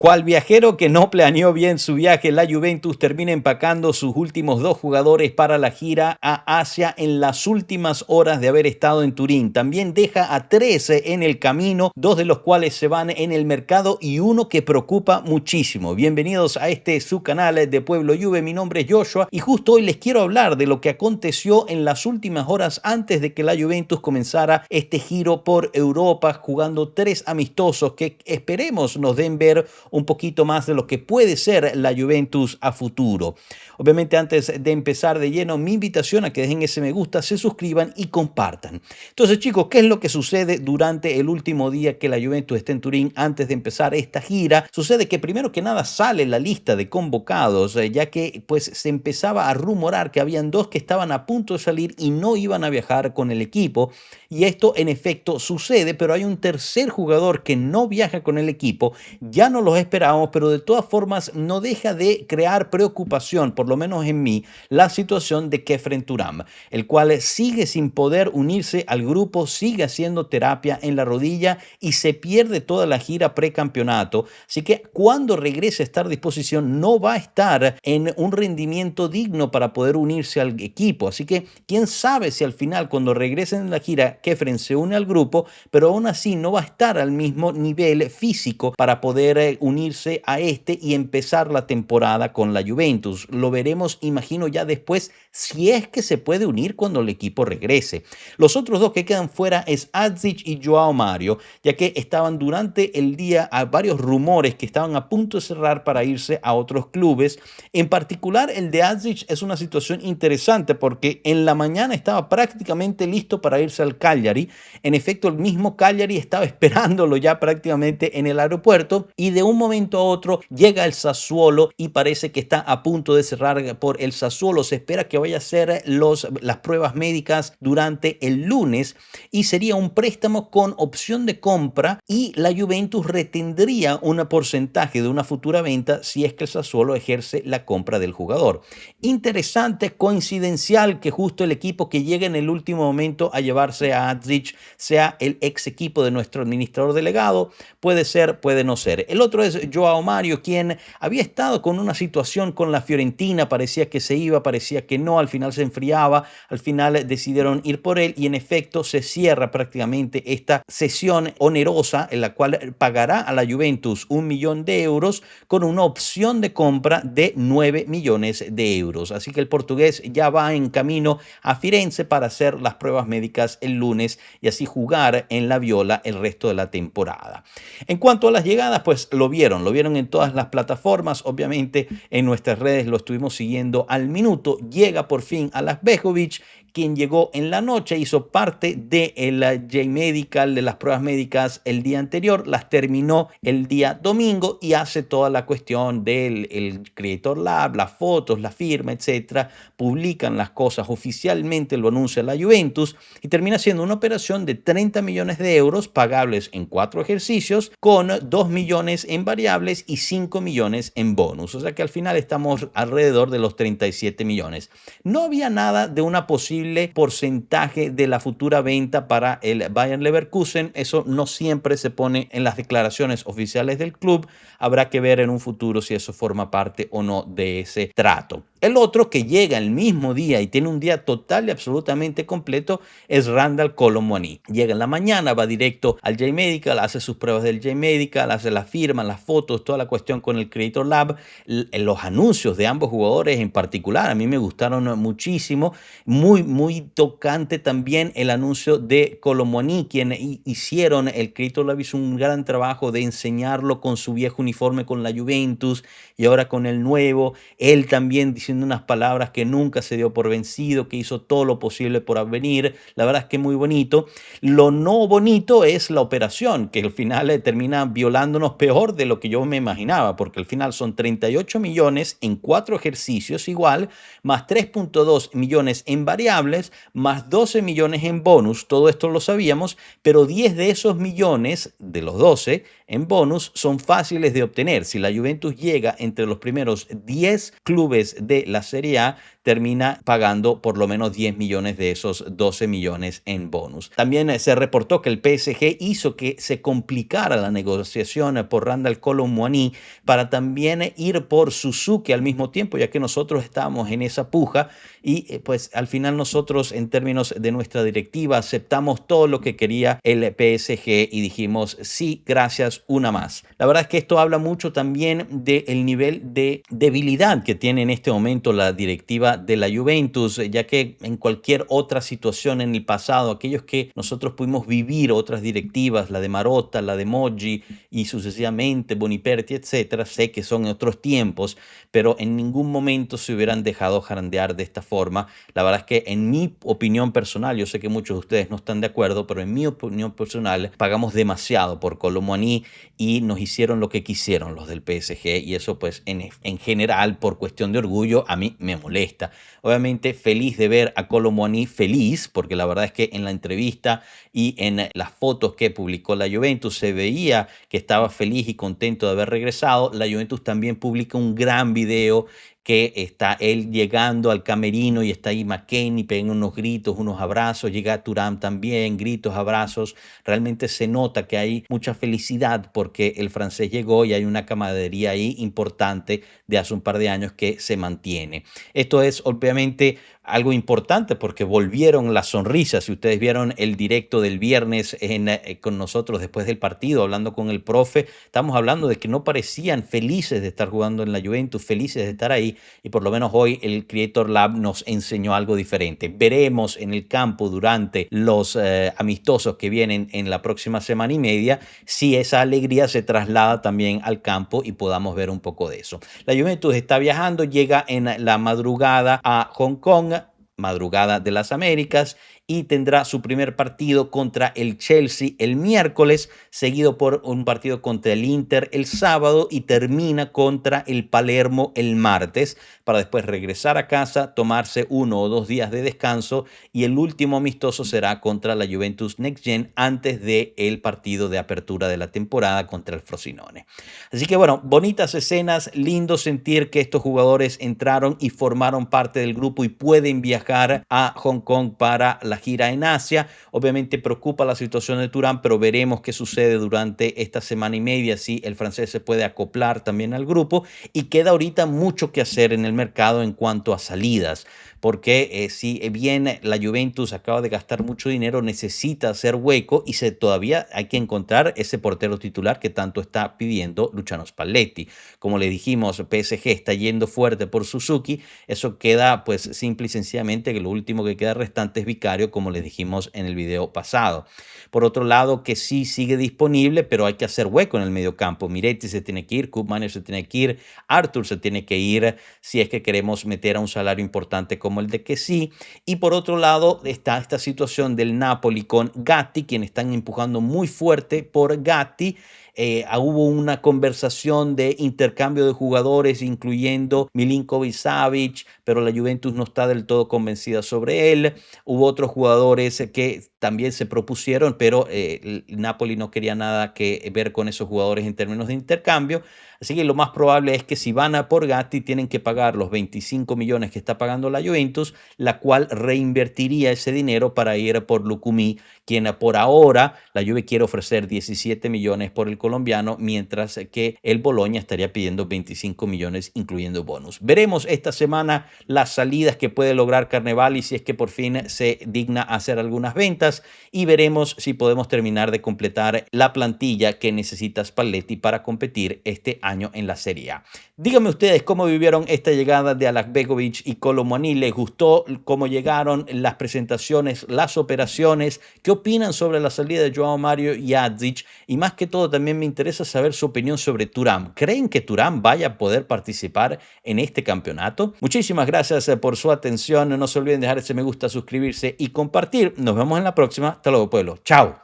Cual viajero que no planeó bien su viaje, la Juventus termina empacando sus últimos dos jugadores para la gira a Asia en las últimas horas de haber estado en Turín. También deja a 13 en el camino, dos de los cuales se van en el mercado y uno que preocupa muchísimo. Bienvenidos a este su canal de Pueblo Juve. Mi nombre es Joshua y justo hoy les quiero hablar de lo que aconteció en las últimas horas antes de que la Juventus comenzara este giro por Europa, jugando tres amistosos que esperemos nos den ver un poquito más de lo que puede ser la Juventus a futuro. Obviamente, antes de empezar de lleno, mi invitación a que dejen ese me gusta, se suscriban y compartan. Entonces, chicos, ¿qué es lo que sucede durante el último día que la Juventus está en Turín antes de empezar esta gira? Sucede que primero que nada sale la lista de convocados, ya que pues se empezaba a rumorar que habían dos que estaban a punto de salir y no iban a viajar con el equipo. Y esto en efecto sucede, pero hay un tercer jugador que no viaja con el equipo. Ya no los esperábamos, pero de todas formas no deja de crear preocupación, por lo menos en mí, la situación de Khéphren Thuram, el cual sigue sin poder unirse al grupo, sigue haciendo terapia en la rodilla y se pierde toda la gira precampeonato. Así que cuando regrese a estar a disposición no va a estar en un rendimiento digno para poder unirse al equipo. Así que quién sabe si al final cuando regresen en la gira Khéphren se une al grupo, pero aún así no va a estar al mismo nivel físico para poder unirse a este y empezar la temporada con la Juventus. Lo veremos, imagino, ya después, si es que se puede unir cuando el equipo regrese. Los otros dos que quedan fuera es Adzic y Joao Mario, ya que estaban durante el día a varios rumores que estaban a punto de cerrar para irse a otros clubes. En particular, el de Adzic es una situación interesante porque en la mañana estaba prácticamente listo para irse al Cagliari. En efecto, el mismo Cagliari estaba esperándolo ya prácticamente en el aeropuerto y de un momento a otro llega el Sassuolo y parece que está a punto de cerrar por el Sassuolo. Se espera que vaya a hacer las pruebas médicas durante el lunes y sería un préstamo con opción de compra y la Juventus retendría un porcentaje de una futura venta si es que el Sassuolo ejerce la compra del jugador. Interesante, coincidencial que justo el equipo que llega en el último momento a llevarse a Adzic sea el ex equipo de nuestro administrador delegado. Puede ser, puede no ser. El otro es Joao Mario, quien había estado con una situación con la Fiorentina, parecía que se iba, parecía que no, al final se enfriaba, al final decidieron ir por él y en efecto se cierra prácticamente esta cesión onerosa en la cual pagará a la Juventus 1 millón de euros con una opción de compra de 9 millones de euros. Así que el portugués ya va en camino a Firenze para hacer las pruebas médicas el lunes y así jugar en la Viola el resto de la temporada. En cuanto a las llegadas, pues lo vieron en todas las plataformas, obviamente en nuestras redes lo estuvimos siguiendo al minuto. Llega por fin a Las Bejovic, quien llegó en la noche, hizo parte del J-Medical, de las pruebas médicas el día anterior, las terminó el día domingo y hace toda la cuestión del Creator Lab, las fotos, la firma, etcétera. Publican las cosas oficialmente, lo anuncia la Juventus y termina siendo una operación de 30 millones de euros pagables en 4 ejercicios con 2 millones en variables y 5 millones en bonus. O sea que al final estamos alrededor de los 37 millones. No había nada de una posible porcentaje de la futura venta para el Bayern Leverkusen. Eso no siempre se pone en las declaraciones oficiales del club. Habrá que ver en un futuro si eso forma parte o no de ese trato. El otro que llega el mismo día y tiene un día total y absolutamente completo es Randal Kolo Muani. Llega en la mañana, va directo al J-Medical, hace sus pruebas del J-Medical, hace la firma, las fotos, toda la cuestión con el Creator Lab. Los anuncios de ambos jugadores en particular a mí me gustaron muchísimo. Muy tocante también el anuncio de Kolo Muani, quien hicieron, el Creator Lab hizo un gran trabajo de enseñarlo con su viejo uniforme con la Juventus y ahora con el nuevo. Él también diciendo unas palabras que nunca se dio por vencido, que hizo todo lo posible por venir. La verdad es que muy bonito. Lo no bonito es la operación, que al final termina violándonos peor de lo que yo me imaginaba, porque al final son 38 millones en 4 ejercicios igual, más 3.2 millones en variable variables, más 12 millones en bonus. Todo esto lo sabíamos, pero 10 de esos millones, de los 12 en bonus, son fáciles de obtener. Si la Juventus llega entre los primeros 10 clubes de la Serie A, termina pagando por lo menos 10 millones de esos 12 millones en bonus. También se reportó que el PSG hizo que se complicara la negociación por Randal Kolo Muani para también ir por Suzuki al mismo tiempo, ya que nosotros estábamos en esa puja y pues al final nosotros en términos de nuestra directiva aceptamos todo lo que quería el PSG y dijimos sí, gracias, una más. La verdad es que esto habla mucho también del nivel de debilidad que tiene en este momento la directiva de la Juventus, ya que en cualquier otra situación en el pasado, aquellos que nosotros pudimos vivir, otras directivas, la de Marotta, la de Moggi y sucesivamente Boniperti, etcétera, sé que son otros tiempos, pero en ningún momento se hubieran dejado jarandear de esta forma. La verdad es que en mi opinión personal, yo sé que muchos de ustedes no están de acuerdo, pero en mi opinión personal pagamos demasiado por Kolo Muani y nos hicieron lo que quisieron los del PSG y eso pues en general por cuestión de orgullo a mí me molesta. Obviamente feliz de ver a Kolo Muani feliz, porque la verdad es que en la entrevista y en las fotos que publicó la Juventus se veía que estaba feliz y contento de haber regresado. La Juventus también publica un gran video que está él llegando al camerino y está ahí McKennie, pegan unos gritos, unos abrazos, llega Thuram también, gritos, abrazos. Realmente se nota que hay mucha felicidad porque el francés llegó y hay una camaradería ahí importante de hace un par de años que se mantiene. Esto es obviamente algo importante porque volvieron las sonrisas. Si ustedes vieron el directo del viernes con nosotros después del partido, hablando con el profe, estamos hablando de que no parecían felices de estar jugando en la Juventus, felices de estar ahí, y por lo menos hoy el Creator Lab nos enseñó algo diferente. Veremos en el campo durante los amistosos que vienen en la próxima semana y media si esa alegría se traslada también al campo y podamos ver un poco de eso. La Juventus está viajando, llega en la madrugada a Hong Kong, madrugada de las Américas, y tendrá su primer partido contra el Chelsea el miércoles, seguido por un partido contra el Inter el sábado y termina contra el Palermo el martes, para después regresar a casa, tomarse 1 o 2 días de descanso y el último amistoso será contra la Juventus Next Gen antes del partido de apertura de la temporada contra el Frosinone. Así que bueno, bonitas escenas, lindo sentir que estos jugadores entraron y formaron parte del grupo y pueden viajar a Hong Kong para la gira en Asia. Obviamente preocupa la situación de Thuram, pero veremos qué sucede durante esta semana y media, si el francés se puede acoplar también al grupo, y queda ahorita mucho que hacer en el mercado en cuanto a salidas, porque si bien la Juventus acaba de gastar mucho dinero, necesita hacer hueco y todavía hay que encontrar ese portero titular que tanto está pidiendo Luciano Spalletti. Como le dijimos, PSG está yendo fuerte por Suzuki, eso queda pues simple y sencillamente que lo último que queda restante es Vicario, como les dijimos en el video pasado. Por otro lado, que sí sigue disponible, pero hay que hacer hueco en el mediocampo. Miretti se tiene que ir, Koopman se tiene que ir, Arthur se tiene que ir, si es que queremos meter a un salario importante como el de que sí. Y por otro lado está esta situación del Napoli con Gatti, quien están empujando muy fuerte por Gatti. Hubo una conversación de intercambio de jugadores, incluyendo Milinkovic-Savic, pero la Juventus no está del todo convencida sobre él. Hubo otros jugadores que también se propusieron, pero el Napoli no quería nada que ver con esos jugadores en términos de intercambio. Así que lo más probable es que si van a por Gatti tienen que pagar los 25 millones que está pagando la Juventus, la cual reinvertiría ese dinero para ir por Lukumi, quien por ahora la Juve quiere ofrecer 17 millones por el colombiano, mientras que el Bologna estaría pidiendo 25 millones incluyendo bonus. Veremos esta semana las salidas que puede lograr Carnevali, si es que por fin se digna hacer algunas ventas, y veremos si podemos terminar de completar la plantilla que necesita Spalletti para competir este año en la Serie A. Díganme ustedes cómo vivieron esta llegada de Alakbegovic y Kolo Muani. ¿Les gustó cómo llegaron las presentaciones, las operaciones? ¿Qué opinan sobre la salida de Joao Mario y Adzic? Y más que todo también me interesa saber su opinión sobre Thuram. ¿Creen que Thuram vaya a poder participar en este campeonato? Muchísimas gracias por su atención. No se olviden dejar ese me gusta, suscribirse y compartir. Nos vemos en la próxima. Hasta luego, pueblo. Chao.